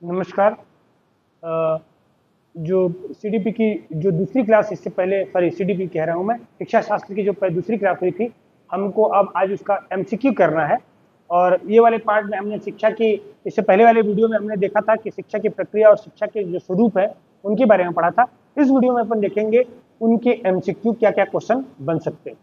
नमस्कार। अ, जो सीडीपी की जो दूसरी क्लास इससे पहले सीडीपी कह रहा हूँ मैं, शिक्षा शास्त्र की जो दूसरी क्लास हुई थी, हमको अब आज उसका एमसीक्यू करना है। और ये वाले पार्ट में हमने शिक्षा की, इससे पहले वाले वीडियो में हमने देखा था कि शिक्षा की प्रक्रिया और शिक्षा के जो स्वरूप है उनके बारे में पढ़ा था। इस वीडियो में अपन देखेंगे उनके एमसीक्यू क्या क्या क्वेश्चन बन सकते हैं।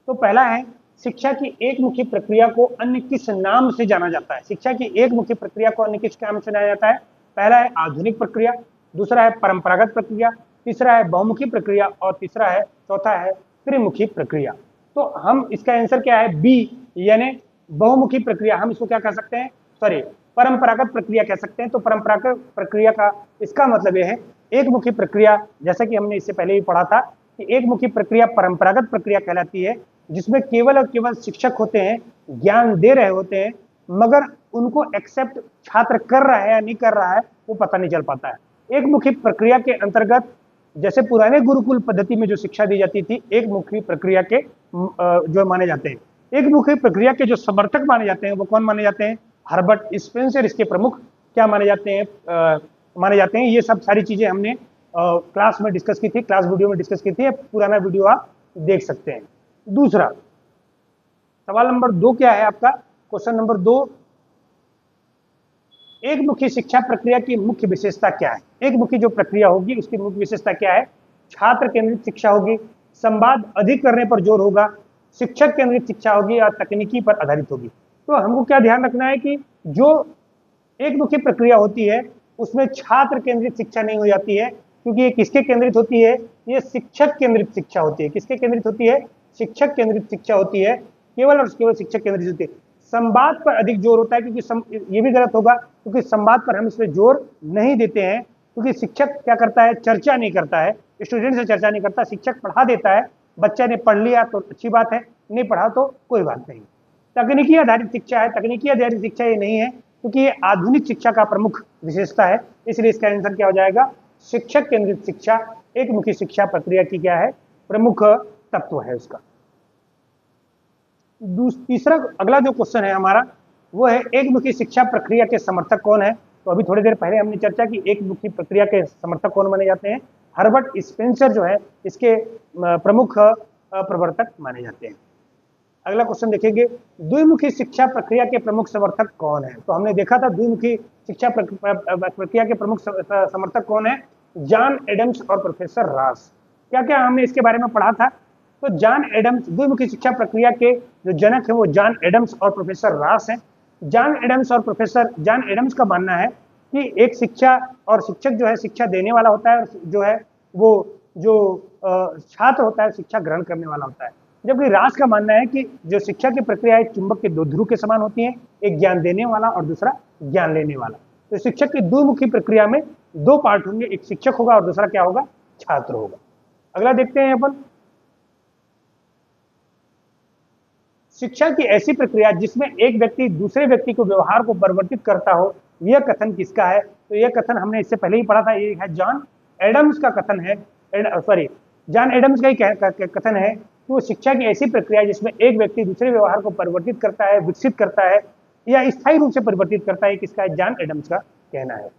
तो पहला है, शिक्षा की एक मुखी प्रक्रिया को अन्य किस नाम से जाना जाता है। शिक्षा की एक मुखी प्रक्रिया को अन्य किस नाम से जाना जाता है? पहला है आधुनिक प्रक्रिया, दूसरा है परंपरागत प्रक्रिया, तीसरा है बहुमुखी प्रक्रिया और तीसरा है चौथा है त्रिमुखी प्रक्रिया। तो हम इसका आंसर क्या है? बी, यानी बहुमुखी प्रक्रिया। हम इसको क्या कह सकते हैं? परंपरागत प्रक्रिया कह सकते हैं। तो परंपरागत प्रक्रिया का इसका मतलब यह है, एक मुखी प्रक्रिया, जैसा कि हमने इससे पहले ही पढ़ा था कि एक मुखी प्रक्रिया परंपरागत प्रक्रिया कहलाती है, जिसमें केवल और केवल शिक्षक होते हैं, ज्ञान दे रहे होते हैं, मगर उनको एक्सेप्ट छात्र कर रहा है या नहीं कर रहा है वो पता नहीं चल पाता है। एक मुखी प्रक्रिया के अंतर्गत, जैसे पुराने गुरुकुल पद्धति में जो शिक्षा दी जाती थी, एक मुखी प्रक्रिया के जो माने जाते हैं, एक मुखी प्रक्रिया के जो समर्थक माने जाते हैं वो कौन माने जाते हैं? हर्बर्ट स्पेंसर इसके प्रमुख क्या माने जाते हैं? माने जाते हैं। ये सब सारी चीजें हमने क्लास में डिस्कस की थी, क्लास वीडियो में डिस्कस की थी। पुराना वीडियो आप देख सकते हैं। दूसरा सवाल नंबर 2 क्या है आपका? क्वेश्चन नंबर 2, एक मुखी शिक्षा प्रक्रिया की मुख्य विशेषता क्या है? एक मुखी जो प्रक्रिया होगी उसकी मुख्य विशेषता क्या है? छात्र केंद्रित शिक्षा होगी, संवाद अधिक करने पर जोर होगा, शिक्षक केंद्रित शिक्षा होगी या तकनीकी पर आधारित होगी। तो हमको क्या ध्यान रखना है कि जो एक मुखी प्रक्रिया होती है उसमें छात्र केंद्रित शिक्षा नहीं हो जाती है, क्योंकि ये किसके केंद्रित होती है? ये शिक्षक केंद्रित शिक्षा होती है। किसके केंद्रित होती है? शिक्षक केंद्रित शिक्षा होती है, केवल और केवल शिक्षक केंद्रित होती है। संवाद पर अधिक जोर होता है, क्योंकि ये भी गलत होगा, क्योंकि संवाद पर हम इसमें जोर नहीं देते हैं, क्योंकि शिक्षक क्या करता है? चर्चा नहीं करता है, स्टूडेंट से चर्चा नहीं करता। शिक्षक पढ़ा देता है, बच्चा ने पढ़ लिया तो अच्छी बात है, नहीं पढ़ा तो कोई बात नहीं। तकनीकी आधारित शिक्षा है, तकनीकी आधारित शिक्षा ये नहीं है, क्योंकि ये आधुनिक शिक्षा का प्रमुख विशेषता है। इसलिए इसका आंसर क्या हो जाएगा? शिक्षक केंद्रित शिक्षा एक मुखी शिक्षा प्रक्रिया की क्या है? प्रमुख तत्व है उसका। तीसरा अगला जो क्वेश्चन है हमारा वो है, एक मुखी शिक्षा प्रक्रिया के समर्थक कौन है? तो अभी थोड़ी देर पहले हमने चर्चा की, एक मुखी प्रक्रिया के समर्थक कौन माने जाते हैं? हर्बर्ट स्पेंसर जो है इसके प्रमुख प्रवर्तक माने जाते हैं। अगला क्वेश्चन देखेंगे, द्विमुखी शिक्षा प्रक्रिया के प्रमुख समर्थक कौन है? तो हमने देखा था द्विमुखी शिक्षा प्रक्रिया के प्रमुख समर्थक कौन है? जॉन एडम्स और प्रोफेसर रॉस। क्या क्या हमने इसके बारे में पढ़ा था? तो जॉन एडम्स, द्विमुखी शिक्षा प्रक्रिया के जो जनक है वो जॉन एडम्स और प्रोफेसर रॉस हैं। जॉन एडम्स का मानना है कि एक शिक्षा और शिक्षक जो है शिक्षा देने वाला होता है, और जो है वो जो छात्र होता है शिक्षा ग्रहण करने वाला होता है। जबकि रास का मानना है कि जो शिक्षा की प्रक्रिया एक चुंबक के दो ध्रुव के समान होती है, एक ज्ञान देने वाला और दूसरा ज्ञान लेने वाला। तो शिक्षक की द्विमुखी प्रक्रिया में दो पार्ट होंगे, एक शिक्षक होगा और दूसरा क्या होगा? छात्र होगा। अगला देखते हैं अपन, शिक्षा की ऐसी प्रक्रिया जिसमें एक व्यक्ति दूसरे व्यक्ति को व्यवहार को परिवर्तित करता हो, यह कथन किसका है? तो यह कथन हमने इससे पहले ही पढ़ा था, ये है जॉन एडम्स का कथन है। जॉन एडम्स का ही कथन है कि वो शिक्षा की ऐसी प्रक्रिया जिसमें एक व्यक्ति दूसरे व्यवहार को परिवर्तित करता है, विकसित करता है या स्थायी रूप से परिवर्तित करता है, किसका है? जॉन एडम्स का कहना है।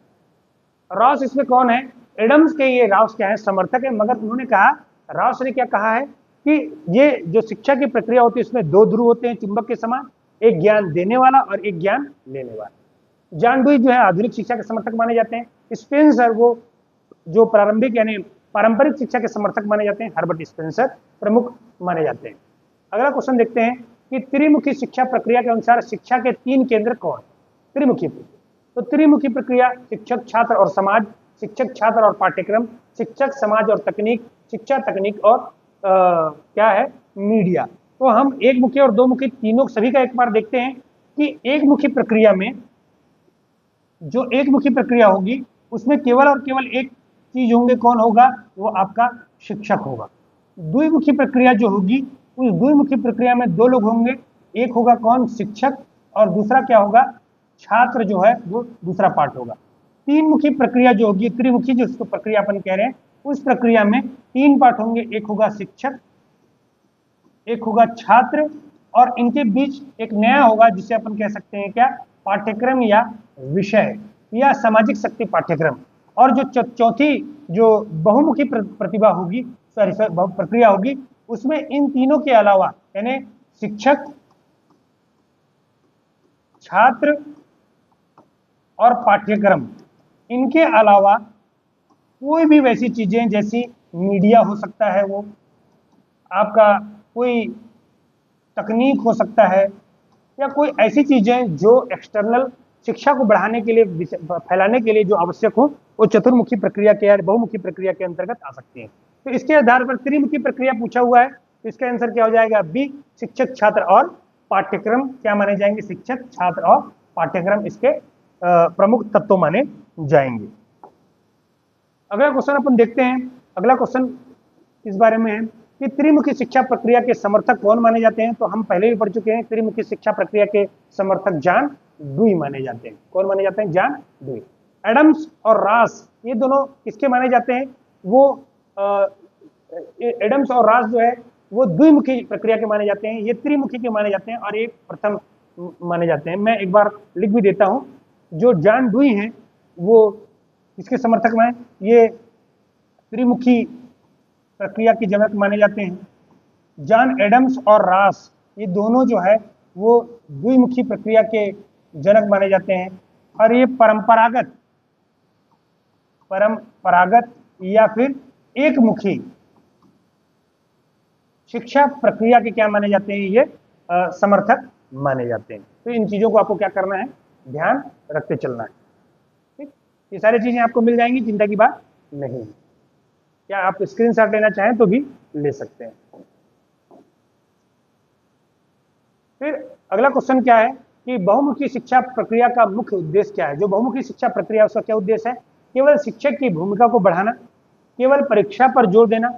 रॉस इसमें कौन है? एडम्स के ये रॉस क्या है? समर्थक है। मगर उन्होंने कहा, रॉस ने क्या कहा है कि ये जो शिक्षा की प्रक्रिया होती है इसमें दो ध्रुव होते हैं चुंबक के समान, एक ज्ञान देने वाला और एक ज्ञान लेने वाला। जॉन डुई जो है आधुनिक शिक्षा के समर्थक माने जाते हैं। स्पेंसर वो जो प्रारंभिक यानी पारंपरिक शिक्षा के समर्थक माने जाते हैं। हर्बर्ट स्पेंसर प्रमुख माने जाते हैं। अगला क्वेश्चन देखते हैं कि त्रिमुखी शिक्षा प्रक्रिया के अनुसार शिक्षा के 3 केंद्र कौन? त्रिमुखी प्रक्रिया। तो त्रिमुखी प्रक्रिया शिक्षक, छात्र और समाज, शिक्षक, छात्र और पाठ्यक्रम, शिक्षक, समाज और तकनीक, शिक्षा, तकनीक और क्या है? मीडिया। तो हम एक मुखी और दो मुखी तीनों सभी का एक बार देखते हैं कि एक मुखी प्रक्रिया में जो एक मुखी प्रक्रिया होगी उसमें केवल और केवल एक चीज होंगे, कौन होगा? वो आपका शिक्षक होगा। द्विमुखी प्रक्रिया जो होगी उस द्विमुखी प्रक्रिया में दो लोग होंगे, एक होगा कौन? शिक्षक, और दूसरा क्या होगा? छात्र जो है वो दूसरा पार्ट होगा। तीन मुखी प्रक्रिया जो होगी, त्रिमुखी जो उसको प्रक्रिया अपन कह रहे हैं, उस प्रक्रिया में 3 पार्ट होंगे, एक होगा शिक्षक, एक होगा छात्र, और इनके बीच एक नया होगा जिसे अपन कह सकते हैं क्या? पाठ्यक्रम या विषय। या सामाजिक शक्ति पाठ्यक्रम। और जो चौथी जो बहुमुखी प्रतिभा होगी, सॉरी प्रक्रिया होगी, उसमें इन तीनों के अलावा यानी शिक्षक, छात्र और पाठ्यक्रम, इनके अलावा कोई भी वैसी चीजें जैसी मीडिया हो सकता है, वो आपका कोई तकनीक हो सकता है, या कोई ऐसी चीजें जो एक्सटर्नल शिक्षा को बढ़ाने के लिए, फैलाने के लिए जो आवश्यक हो, वो चतुर्मुखी प्रक्रिया के या बहुमुखी प्रक्रिया के अंतर्गत आ सकती है। तो इसके आधार पर त्रिमुखी प्रक्रिया पूछा हुआ है, तो इसका आंसर क्या हो जाएगा? बी, शिक्षक, छात्र और पाठ्यक्रम क्या माने जाएंगे? शिक्षक, छात्र और पाठ्यक्रम इसके प्रमुख तत्व माने जाएंगे। अगला क्वेश्चन अपन देखते हैं। अगला क्वेश्चन इस बारे में है कि त्रिमुखी शिक्षा प्रक्रिया के समर्थक कौन माने जाते हैं? तो हम पहले भी पढ़ चुके हैं, त्रिमुखी शिक्षा प्रक्रिया के समर्थक जॉन डुई माने जाते हैं। कौन माने जाते हैं? John dewy. एडम्स और रॉस, ये दोनों किसके माने जाते हैं? वो एडम्स और रॉस जो है वो द्विमुखी प्रक्रिया के माने जाते हैं, ये त्रिमुखी के माने जाते हैं, और एक प्रथम माने जाते हैं। मैं एक बार लिख भी देता हूं, जो जॉन डुई हैं वो किसके समर्थक में? ये त्रिमुखी प्रक्रिया के जनक माने जाते हैं। जॉन एडम्स और रॉस, ये दोनों जो है वो द्विमुखी प्रक्रिया के जनक माने जाते हैं, और ये परंपरागत या फिर एकमुखी शिक्षा प्रक्रिया के क्या माने जाते हैं? ये समर्थक माने जाते हैं। तो इन चीजों को आपको क्या करना है? ध्यान रखते चलना है। ठीक, ये सारी चीजें आपको मिल जाएंगी, चिंता की बात नहीं है। क्या आप स्क्रीनशॉट लेना चाहें तो भी ले सकते हैं। फिर अगला क्वेश्चन क्या है कि बहुमुखी शिक्षा प्रक्रिया का मुख्य उद्देश्य क्या है? जो बहुमुखी शिक्षा प्रक्रिया, उसका क्या उद्देश्य है? केवल शिक्षक की भूमिका को बढ़ाना, केवल परीक्षा पर जोर देना,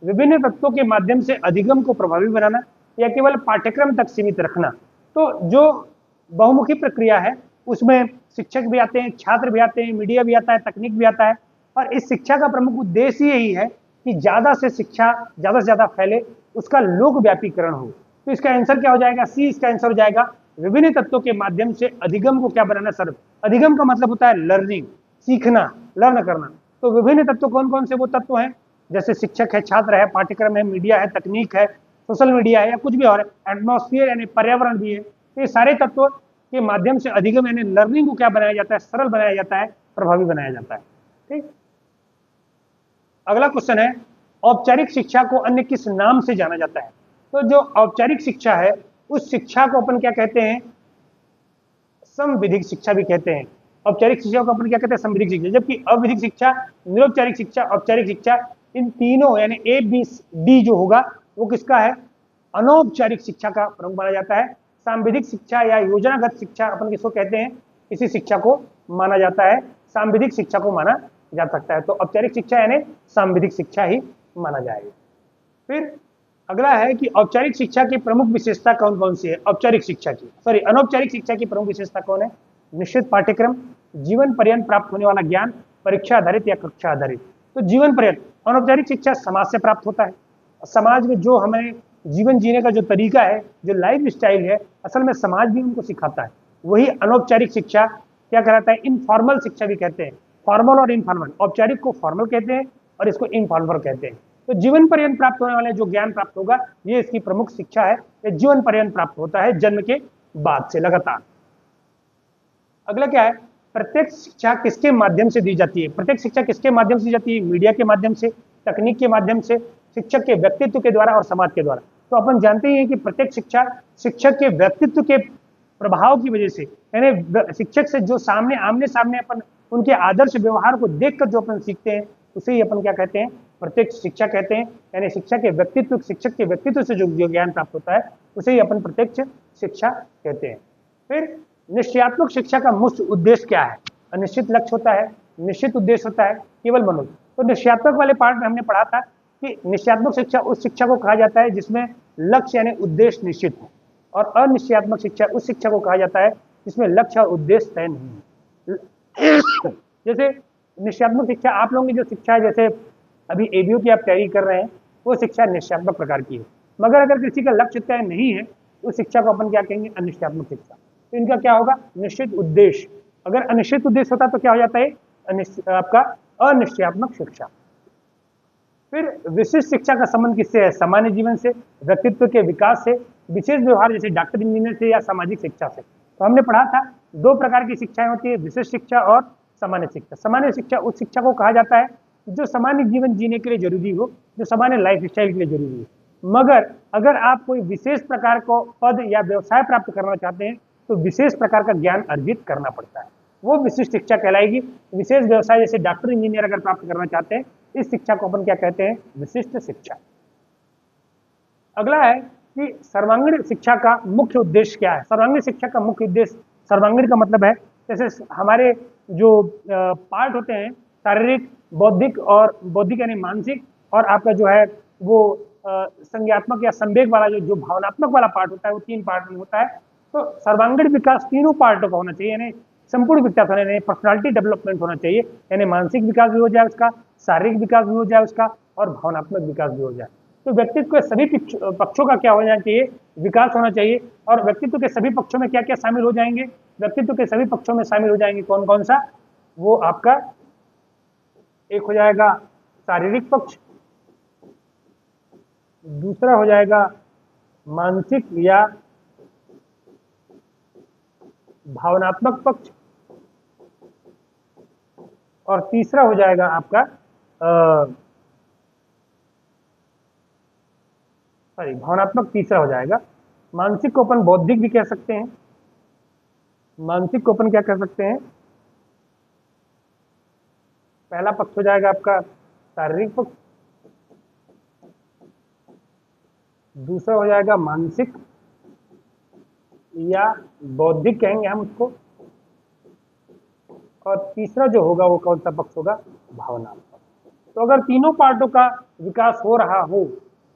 विभिन्न तत्वों के माध्यम से अधिगम को प्रभावी बनाना, या केवल पाठ्यक्रम तक सीमित रखना। तो जो बहुमुखी प्रक्रिया है उसमें शिक्षक भी आते हैं, छात्र भी आते हैं, मीडिया भी आता है, तकनीक भी आता है, और इस शिक्षा का प्रमुख उद्देश्य यही है कि ज्यादा से शिक्षा ज्यादा से ज्यादा फैले, उसका लोक व्यापीकरण हो। तो इसका आंसर क्या हो जाएगा? सी इसका आंसर हो जाएगा। विभिन्न तत्वों के माध्यम से अधिगम को क्या बनाना? सर, अधिगम का मतलब होता है लर्निंग, सीखना, लर्न करना। तो विभिन्न तत्व कौन कौन से वो तत्व हैं? जैसे शिक्षक है, छात्र है, पाठ्यक्रम है, मीडिया है, तकनीक है, सोशल मीडिया है, या कुछ भी और है, एटमॉस्फेयर यानी पर्यावरण भी है। तो ये सारे तत्वों के माध्यम से अधिगम यानी लर्निंग को क्या बनाया जाता है? सरल बनाया जाता है, प्रभावी बनाया जाता है। ठीक, अगला क्वेश्चन है, औपचारिक शिक्षा को अन्य किस नाम से जाना जाता है? तो जो औपचारिक शिक्षा है उस शिक्षा को अपन क्या कहते हैं? संविधिक शिक्षा भी कहते हैं। औपचारिक शिक्षा को अपन क्या कहते हैं? संविधिक शिक्षा। जबकि अविधिक शिक्षा, निरौपचारिक शिक्षा, औपचारिक शिक्षा, इन तीनों यानी ए बी डी जो होगा वो किसका है? अनौपचारिक शिक्षा का प्रमुख माना जाता है। सांविधिक शिक्षा या योजनागत शिक्षा अपन किसको कहते हैं? इसी शिक्षा को माना जाता है, सांविधिक शिक्षा को माना जा सकता है। तो औपचारिक शिक्षा यानी सांविधिक शिक्षा ही माना जाएगा। फिर अगला है कि औपचारिक शिक्षा की प्रमुख विशेषता कौन कौन सी है? औपचारिक शिक्षा की, सॉरी, अनौपचारिक शिक्षा की प्रमुख विशेषता कौन है? निश्चित पाठ्यक्रम, जीवन पर्यंत प्राप्त होने वाला ज्ञान, परीक्षा आधारित या कक्षा आधारित। तो जीवन पर्यंत, अनौपचारिक शिक्षा समाज से प्राप्त होता है। समाज में जो हमें जीवन जीने का जो तरीका है, जो लाइफ स्टाइल है, असल में समाज भी उनको सिखाता है। वही अनौपचारिक शिक्षा क्या कहलाता है? इनफॉर्मल शिक्षा भी कहते हैं। फॉर्मल और इनफॉर्मल, औपचारिक को फॉर्मल कहते हैं और इसको इनफॉर्मल कहते हैं। तो जीवन पर्यंत प्राप्त होने वाले जो ज्ञान प्राप्त होगा, ये इसकी प्रमुख शिक्षा है। ये जीवन पर्यंत प्राप्त होता है, जन्म के बाद से लगातार। अगला क्या है? प्रत्येक शिक्षा किसके माध्यम से दी जाती है? प्रत्येक शिक्षा किसके माध्यम से दी जाती है? मीडिया के माध्यम से, तकनीक के माध्यम से, शिक्षक के व्यक्तित्व के द्वारा और समाज के द्वारा। तो अपन जानते हैं कि प्रत्येक शिक्षा शिक्षक के व्यक्तित्व के प्रभाव की वजह से, यानी शिक्षक से जो आमने सामने अपन उनके आदर्श व्यवहार को देखकर जो अपन सीखते हैं, उसे ही अपन क्या कहते हैं? प्रत्येक शिक्षा कहते हैं। यानी शिक्षा के व्यक्तित्व, शिक्षक के व्यक्तित्व से जो ज्ञान प्राप्त होता है उसे ही अपन प्रत्यक्ष शिक्षा कहते हैं। फिर निश्चयात्मक शिक्षा का मुख्य उद्देश्य क्या है? अनिश्चित लक्ष्य होता है, निश्चित उद्देश्य होता है, केवल मनोज। तो निश्चयात्मक वाले पार्ट में हमने पढ़ा था कि निश्चयात्मक शिक्षा उस शिक्षा को कहा जाता है जिसमें लक्ष्य यानी उद्देश्य निश्चित है, और अनिश्चयात्मक शिक्षा उस शिक्षा को कहा जाता है जिसमें लक्ष्य और उद्देश्य तय नहीं है। जैसे निश्चयात्मक शिक्षा, आप लोगों की जो शिक्षा है, जैसे अभी एबीयू की आप तैयारी कर रहे हैं, वो शिक्षा निश्चयात्मक प्रकार की है। मगर अगर किसी का लक्ष्य तय नहीं है, उस शिक्षा को अपन क्या कहेंगे? अनिश्चयात्मक शिक्षा। तो इनका क्या होगा? निश्चित उद्देश्य अगर अनिश्चित उद्देश्य होता तो क्या हो जाता है, आपका अनिश्चयात्मक शिक्षा। फिर विशिष्ट शिक्षा का संबंध किससे है, सामान्य जीवन से, व्यक्तित्व के विकास से, विशेष व्यवहार जैसे डॉक्टर इंजीनियर से, या सामाजिक शिक्षा से। तो हमने पढ़ा था दो प्रकार की शिक्षाएं होती है, विशिष्ट शिक्षा और सामान्य शिक्षा। सामान्य शिक्षा उस शिक्षा को कहा जाता है जो सामान्य जीवन जीने के लिए जरूरी हो, जो सामान्य लाइफ स्टाइल के लिए जरूरी हो। मगर अगर आप कोई विशेष प्रकार को पद या व्यवसाय प्राप्त करना चाहते हैं तो विशेष प्रकार का ज्ञान अर्जित करना पड़ता है, वो विशिष्ट शिक्षा कहलाएगी। विशेष व्यवसाय जैसे डॉक्टर इंजीनियर अगर प्राप्त करना चाहते हैं, इस शिक्षा को अपन क्या कहते हैं, विशिष्ट शिक्षा। अगला है कि सर्वांगीण शिक्षा का मुख्य उद्देश्य क्या है। सर्वांगीण शिक्षा का मुख्य उद्देश्य, सर्वांगीण का मतलब है जैसे हमारे जो पार्ट होते हैं, शारीरिक, बौद्धिक और बौद्धिक यानी मानसिक, और आपका जो है वो संज्ञात्मक या संवेग वाला जो भावनात्मक वाला पार्ट होता है, वो 3 पार्ट में होता है। तो सर्वांगीण विकास तीनों पार्टों का होना चाहिए, यानी संपूर्ण विकास होना चाहिए, पर्सनालिटी डेवलपमेंट होना चाहिए, यानी मानसिक विकास भी हो जाए उसका, शारीरिक विकास भी हो जाए उसका, और भावनात्मक विकास भी हो जाए। तो व्यक्तित्व के सभी पक्षों का क्या हो जाना चाहिए, विकास होना चाहिए। और व्यक्तित्व के सभी पक्षों में क्या क्या शामिल हो जाएंगे, व्यक्तित्व के सभी पक्षों में शामिल हो जाएंगे कौन कौन सा, वो आपका एक हो जाएगा शारीरिक पक्ष, दूसरा हो जाएगा मानसिक या भावनात्मक पक्ष, और तीसरा हो जाएगा आपका भावनात्मक तीसरा हो जाएगा। मानसिक को अपन बौद्धिक भी कह सकते हैं, मानसिक को अपन क्या कह सकते हैं, पहला पक्ष हो जाएगा आपका शारीरिक पक्ष, दूसरा हो जाएगा मानसिक या बौद्धिक कहेंगे हम उसको, और तीसरा जो होगा वो कौन सा पक्ष होगा, भावनात्मक। तो अगर तीनों पार्टों का विकास हो रहा हो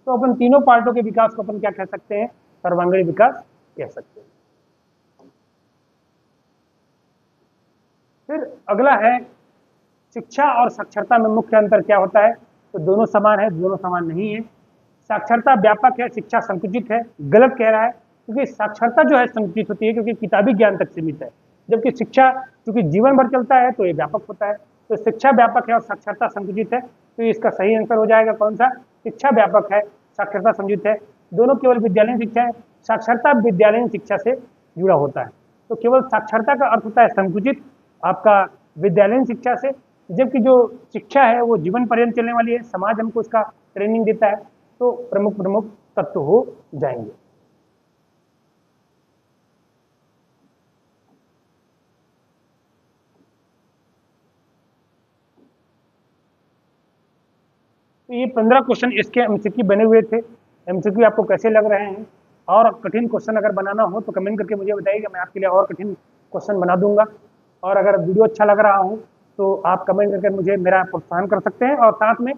तो अपन तीनों पार्टों के विकास को अपन क्या कह सकते हैं, सर्वांगीण विकास कह सकते हैं। फिर अगला है शिक्षा और साक्षरता में मुख्य अंतर क्या होता है। तो दोनों समान है, दोनों समान नहीं है। साक्षरता व्यापक है, शिक्षा संकुचित है। गलत कह रहा है, क्योंकि साक्षरता जो है संकुचित होती है क्योंकि किताबी ज्ञान तक सीमित है, जबकि शिक्षा क्योंकि जीवन भर चलता है तो ये व्यापक होता है। तो शिक्षा व्यापक है और साक्षरता संकुचित है, तो इसका सही आंसर हो जाएगा कौन सा, शिक्षा व्यापक है, साक्षरता संकुचित है। दोनों केवल विद्यालयीन शिक्षा है, साक्षरता विद्यालयीन शिक्षा से जुड़ा होता है। तो केवल साक्षरता का अर्थ होता है संकुचित आपका विद्यालयीन शिक्षा से, जबकि जो शिक्षा है वो जीवन पर्यंत चलने वाली है, समाज हमको इसका ट्रेनिंग देता है। तो प्रमुख प्रमुख तत्व हो जाएंगे। तो ये 15 क्वेश्चन इसके एमसीक्यू बने हुए थे। एमसीक्यू आपको कैसे लग रहे हैं, और कठिन क्वेश्चन अगर बनाना हो तो कमेंट करके मुझे बताइएगा, मैं आपके लिए और कठिन क्वेश्चन बना दूंगा। और अगर वीडियो अच्छा लग रहा हो तो आप कमेंट करके मुझे मेरा प्रोत्साहन कर सकते हैं। और साथ में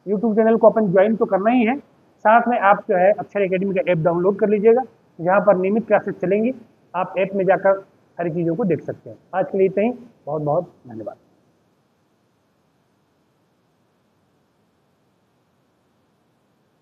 यूट्यूब चैनल को अपन ज्वाइन तो करना ही है, साथ में आप जो है अक्षर एकेडमी का ऐप डाउनलोड कर लीजिएगा, जहाँ पर नियमित क्लासेस चलेंगी। आप ऐप में जाकर सारी चीज़ों को देख सकते हैं। आज के लिए इतना ही, बहुत बहुत धन्यवाद।